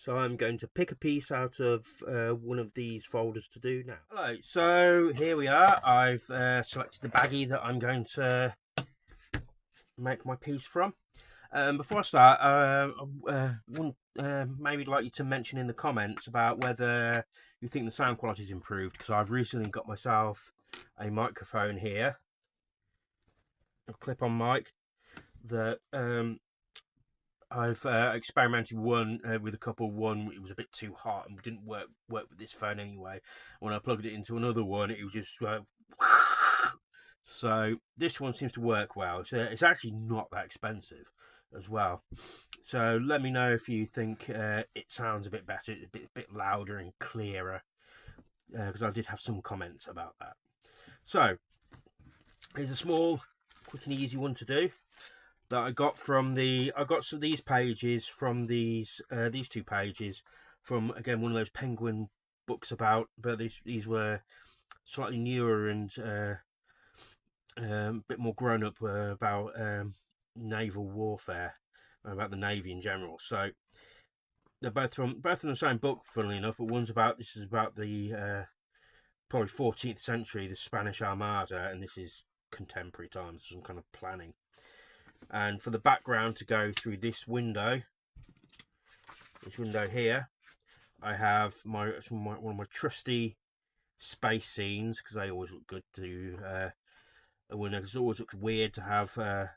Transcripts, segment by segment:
So I'm going to pick a piece out of one of these folders to do now. Hello, so here we are. I've selected the baggie that I'm going to make my piece from. Before I start, I would maybe like you to mention in the comments about whether you think the sound quality is improved, because I've recently got myself a microphone here, a clip-on mic that I've experimented with a couple. One, it was a bit too hot and didn't work with this phone anyway. When I plugged it into another one, it was just like so this one seems to work well. So it's actually not that expensive as well. So let me know if you think it sounds a bit better, a bit louder and clearer, because I did have some comments about that. So here's a small, quick and easy one to do that I got from I got some of these pages from these two pages from, again, one of those Penguin books but these were slightly newer and a bit more grown up, about naval warfare, about the Navy in general. So they're both from the same book, funnily enough, but this is about the probably 14th century, the Spanish Armada, and this is contemporary times, some kind of planning. And for the background to go through this window here, I have one of my trusty space scenes, because they always look good to a window. Because it always looks weird to have a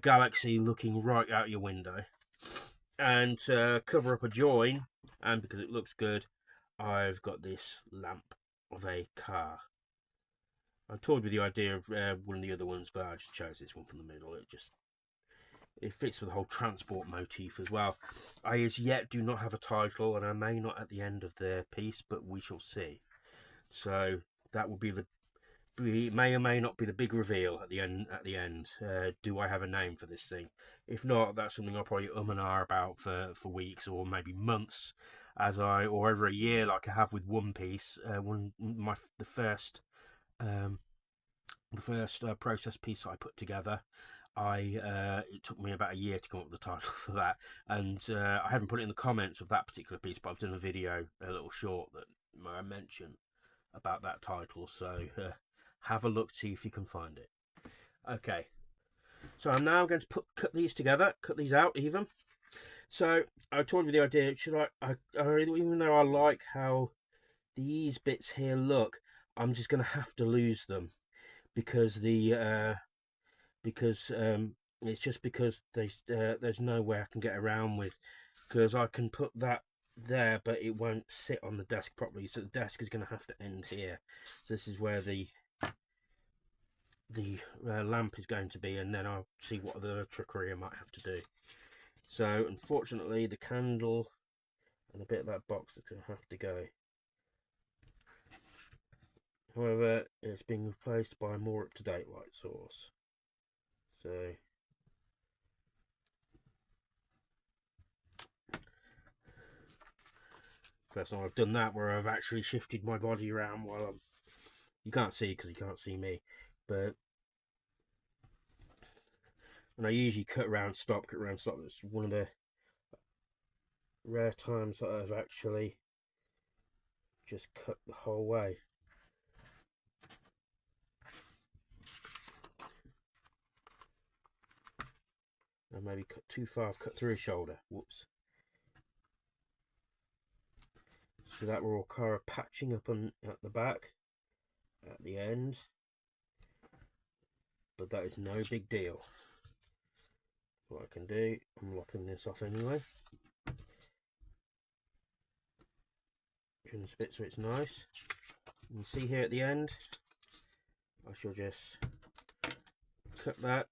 galaxy looking right out your window. And to cover up a join, and because it looks good, I've got this lamp of a car. I toyed with the idea of one of the other ones, but I just chose this one from the middle. It fits with the whole transport motif as well. I as yet do not have a title, and I may not at the end of the piece, but we shall see. So that will be may or may not be the big reveal at the end. Do I have a name for this thing? If not, that's something I'll probably and ah about for weeks or maybe months, or over a year, like I have with One Piece. The first process piece I put together, it took me about a year to come up with the title for that, and I haven't put it in the comments of that particular piece, but I've done a video, a little short, that I mention about that title. So have a look, see if you can find it. Okay, so I'm now going to cut these together, cut these out even. So I told you the idea. Even though I like how these bits here look, I'm just going to have to lose them, because it's just because there's no way I can get around with, because I can put that there, but it won't sit on the desk properly, so the desk is going to have to end here. So this is where the lamp is going to be, and then I'll see what other trickery I might have to do. So unfortunately, the candle and a bit of that box is going to have to go. However, it's being replaced by a more up-to-date light source. So first time I've done that, where I've actually shifted my body around while you can't see, because you can't see me, but and I usually cut around stop. It's one of the rare times that I've actually just cut the whole way. And maybe cut too far, I've cut through his shoulder. Whoops. So that we're all kind of patching up at the back, at the end. But that is no big deal. What I can do, I'm lopping this off anyway. Trim this bit so it's nice. You can see here at the end, I shall just cut that.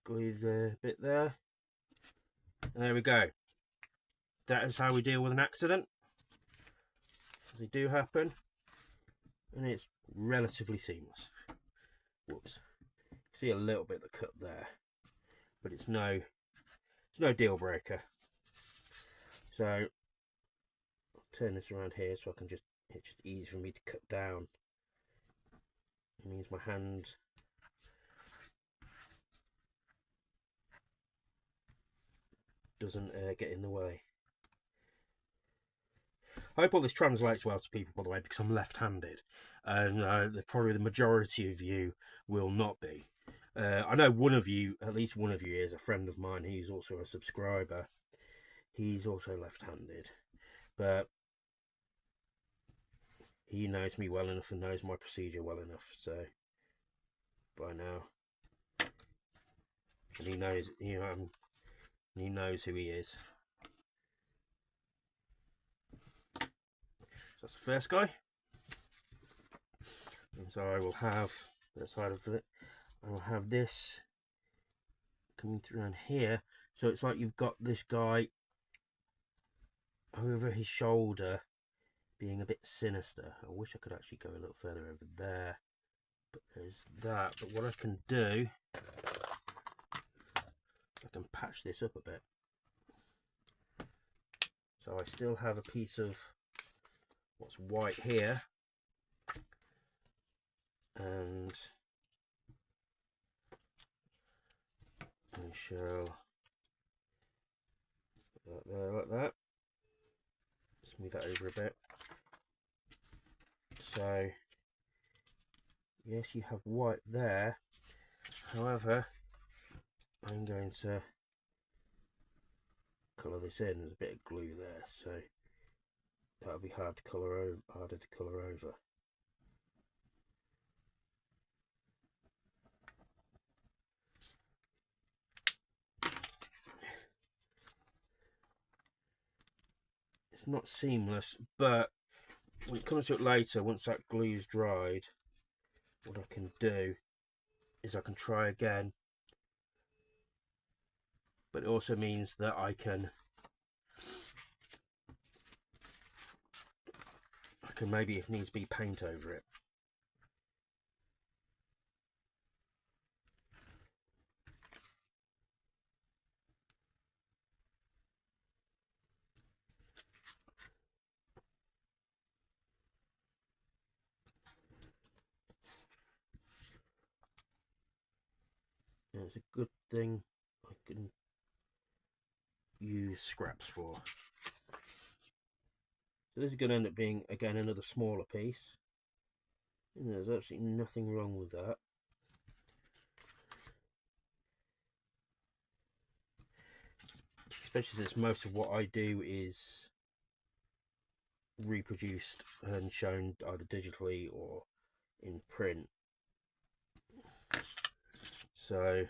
Glue the bit there. And there we go. That is how we deal with an accident. They do happen, and it's relatively seamless. Whoops. See a little bit of the cut there, but it's no deal breaker. So I'll turn this around here so I can it's just easy for me to cut down. It means my hand doesn't get in the way. I hope all this translates well to people, by the way, because I'm left-handed, and probably the majority of you will not be. I know one of you, at least one of you, is a friend of mine. He's also a subscriber. He's also left-handed, but he knows me well enough and knows my procedure well enough, so by now, and he knows, you know, he knows who he is. So that's the first guy, and so I will have that side of it. I will have this coming through around here, so it's like you've got this guy over his shoulder being a bit sinister. I wish I could actually go a little further over there, but there's that. But what I can do, I can patch this up a bit, so I still have a piece of what's white here, and I shall put that there like that, smooth that over a bit. So yes, you have white there, however I'm going to colour this in. There's a bit of glue there, so that'll be hard to colour over, harder to colour over. It's not seamless, but when it comes to it later, once that glue's dried, what I can do is I can try again, but it also means that I can maybe, if needs be, paint over it. And it's a good thing I can use scraps for. So this is going to end up being, again, another smaller piece. And there's absolutely nothing wrong with that. Especially since most of what I do is reproduced and shown either digitally or in print. So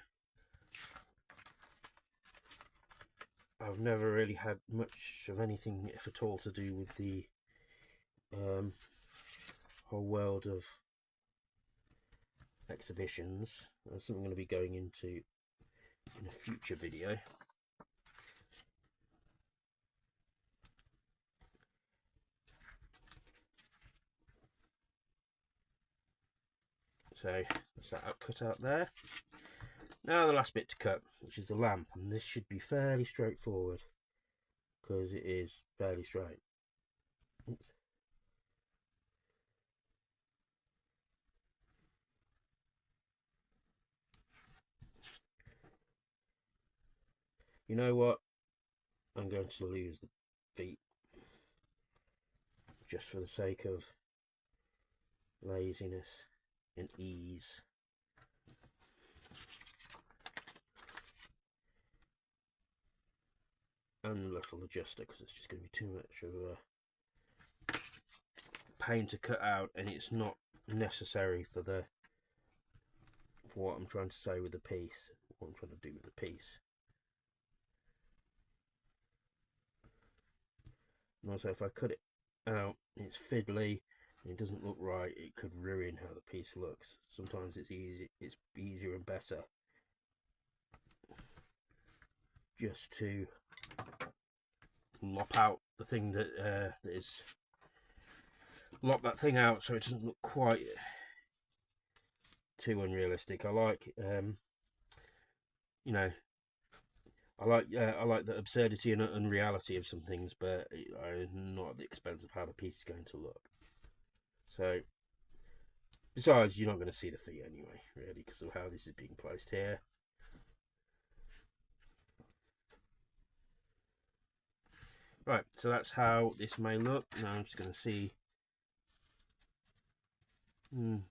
I've never really had much of anything, if at all, to do with the whole world of exhibitions. That's something I'm going to be going into in a future video. So that's that cut out there. Now the last bit to cut, which is the lamp, and this should be fairly straightforward because it is fairly straight. Oops. You know what? I'm going to lose the feet just for the sake of laziness and ease. And a little adjuster, because it's just going to be too much of a pain to cut out, and it's not necessary for what I'm trying to say with the piece, what I'm trying to do with the piece. And also, if I cut it out, it's fiddly and it doesn't look right, it could ruin how the piece looks. Sometimes it's easier and better just to lop out the thing that is lop that thing out so it doesn't look quite too unrealistic. I like you know, I like the absurdity and unreality of some things, but not at the expense of how the piece is going to look. So Besides, you're not going to see the feet anyway, really, because of how this is being placed here. Right, so that's how this may look. Now I'm just going to see.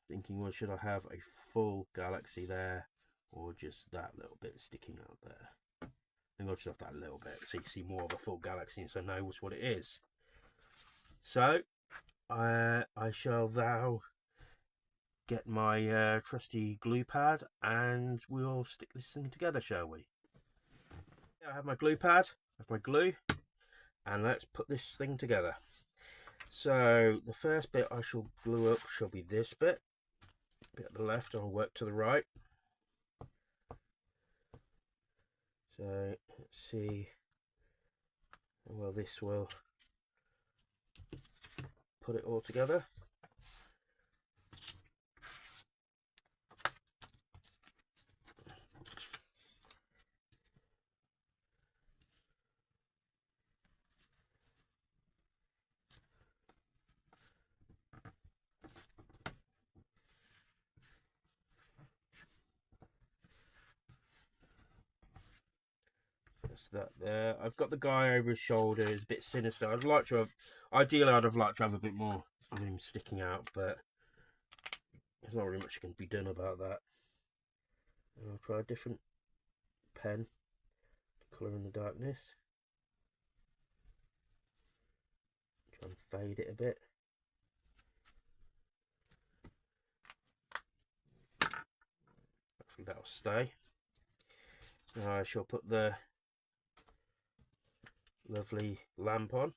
Thinking, well, should I have a full galaxy there, or just that little bit sticking out there? I think I'll just have that little bit, so you can see more of a full galaxy, and so know what it is. So, I shall now get my trusty glue pad, and we'll stick this thing together, shall we? I have my glue pad, I have my glue, and let's put this thing together. So the first bit I shall glue up shall be this bit at the left, and I'll work to the right. So let's see how well this will put it all together. That there. I've got the guy over his shoulder. It's a bit sinister. I'd like to have, ideally I'd have liked to have a bit more of him sticking out, but there's not really much can be done about that. And I'll try a different pen to colour in the darkness. Try and fade it a bit. Hopefully that'll stay. Now I shall put the lovely lamp on.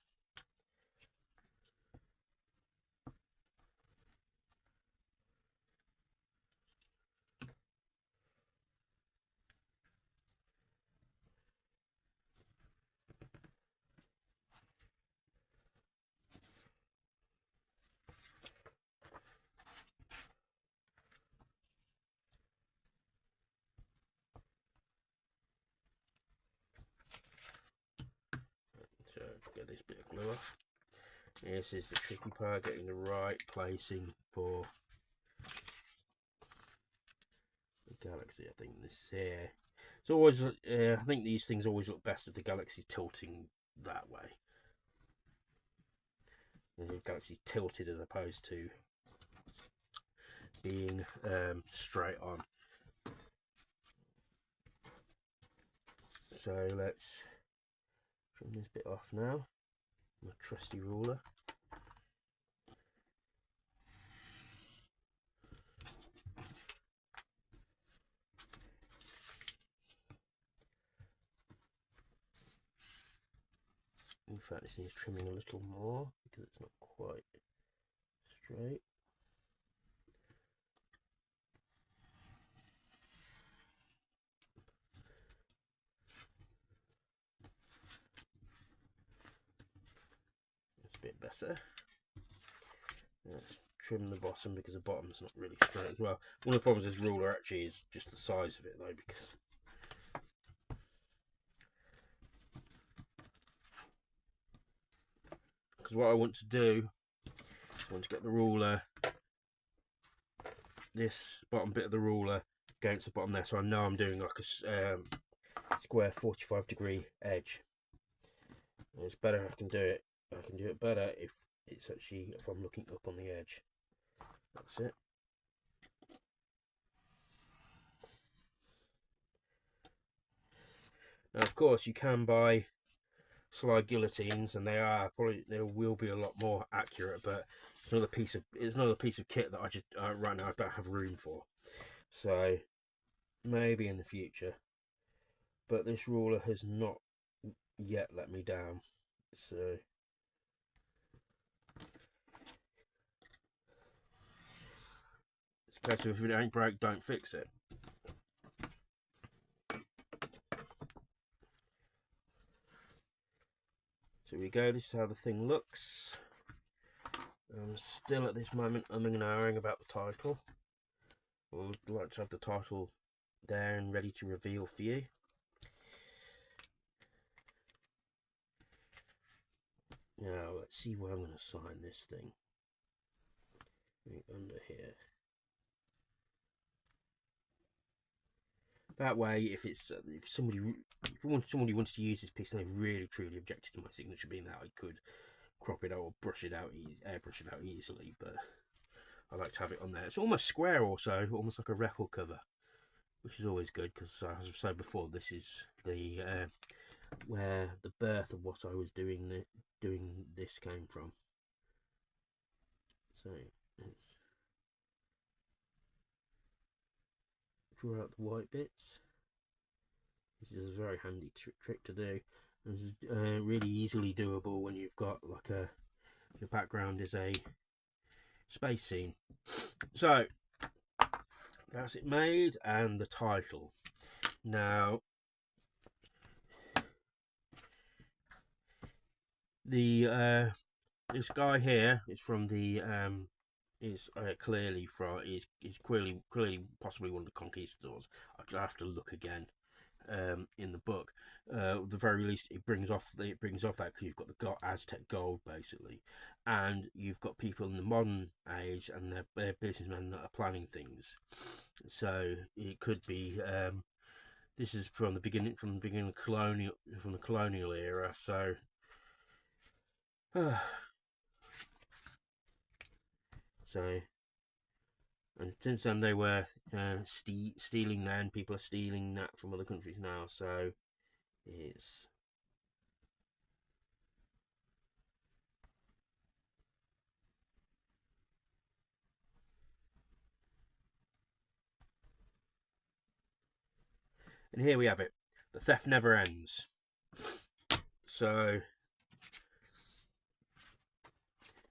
So get this bit of glue off. This is the tricky part, getting the right placing for the galaxy. I think this here. It's always, I think these things always look best if the galaxy's tilting that way. And the galaxy's tilted as opposed to being straight on. So let's trim this bit off now. My trusty ruler. In fact, this needs trimming a little more because it's not quite straight. That's a bit better. Let's trim the bottom because the bottom's not really straight as well. One of the problems with this ruler actually is just the size of it though, because what I want to do, I want to get the ruler, this bottom bit of the ruler against the bottom there, so I know I'm doing like a square 45-degree edge. And it's better I can do it better if it's actually, if I'm looking up on the edge. That's it. Now of course you can buy slide guillotines, and they will be a lot more accurate, but it's another piece of kit that I just right now I don't have room for. So maybe in the future, but this ruler has not yet let me down. So it's a case of if it ain't broke, don't fix it. So we go, this is how the thing looks. I'm still at this moment umming and ahhing about the title. I would like to have the title there and ready to reveal for you. Now let's see where I'm going to sign this thing. Under here. That way, if somebody wanted to use this piece and they really truly objected to my signature being that, I could crop it out or brush it out, airbrush it out easily. But I like to have it on there. It's almost square, also almost like a record cover, which is always good because, as I've said before, this is the where the birth of what I was doing this came from. So let's draw out the white bits. This is a very handy trick to do. This is really easily doable when you've got like your background is a space scene. So that's it made, and the title. Now the this guy here is from the is clearly possibly one of the conquistadors. I'll have to look again in the book. At the very least, it brings off that because you've got the Aztec gold basically, and you've got people in the modern age and they're businessmen that are planning things. So it could be this is from the beginning of the colonial era. So so, and since then they were stealing then. People are stealing that from other countries now. So it's and here we have it. The theft never ends. So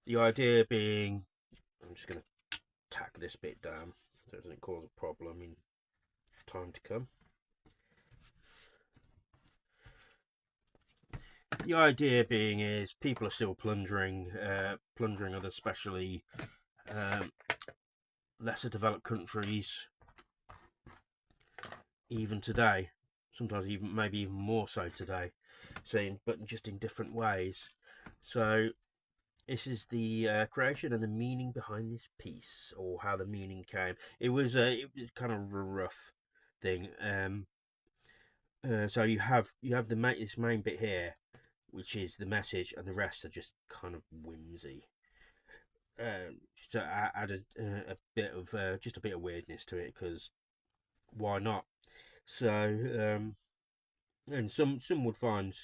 the idea being, I'm just going to tack this bit down so it doesn't cause a problem in time to come. The idea being is people are still plundering others, especially lesser developed countries, even today. Sometimes maybe even more so today. But just in different ways. So this is the creation and the meaning behind this piece, or how the meaning came. It was kind of a rough thing. So you have this main bit here, which is the message, and the rest are just kind of whimsy. So I added a bit of just a bit of weirdness to it, because why not? So and some would find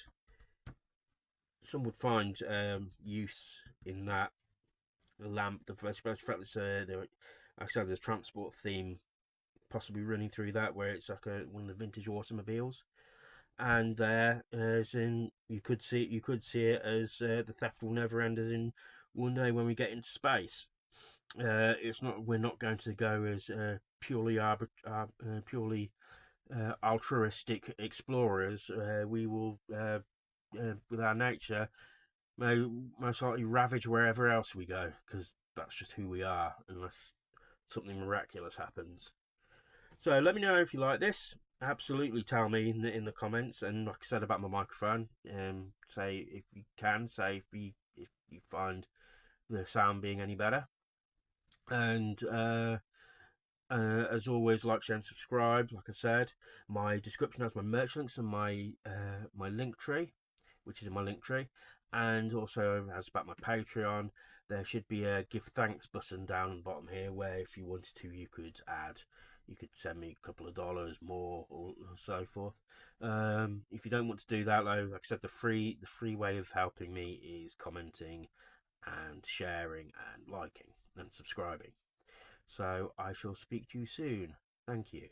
use in that lamp. The fact that there's a transport theme possibly running through that, where it's like one of the vintage automobiles, and there as in you could see it as the theft will never end, as in one day when we get into space. We're not going to go as purely altruistic explorers. We will with our nature may most likely ravage wherever else we go, because that's just who we are, unless something miraculous happens. So let me know if you like this. Absolutely tell me in the comments, and like I said about my microphone, say if you find the sound being any better. And as always, like, share, and subscribe. Like I said, my description has my merch links and my link tree, which is in my link tree, and also as about my Patreon. There should be a give thanks button down the bottom here, where if you wanted to, you could send me a couple of dollars more, or so forth. If you don't want to do that, though, like I said, the free way of helping me is commenting and sharing and liking and subscribing. So I shall speak to you soon. Thank you.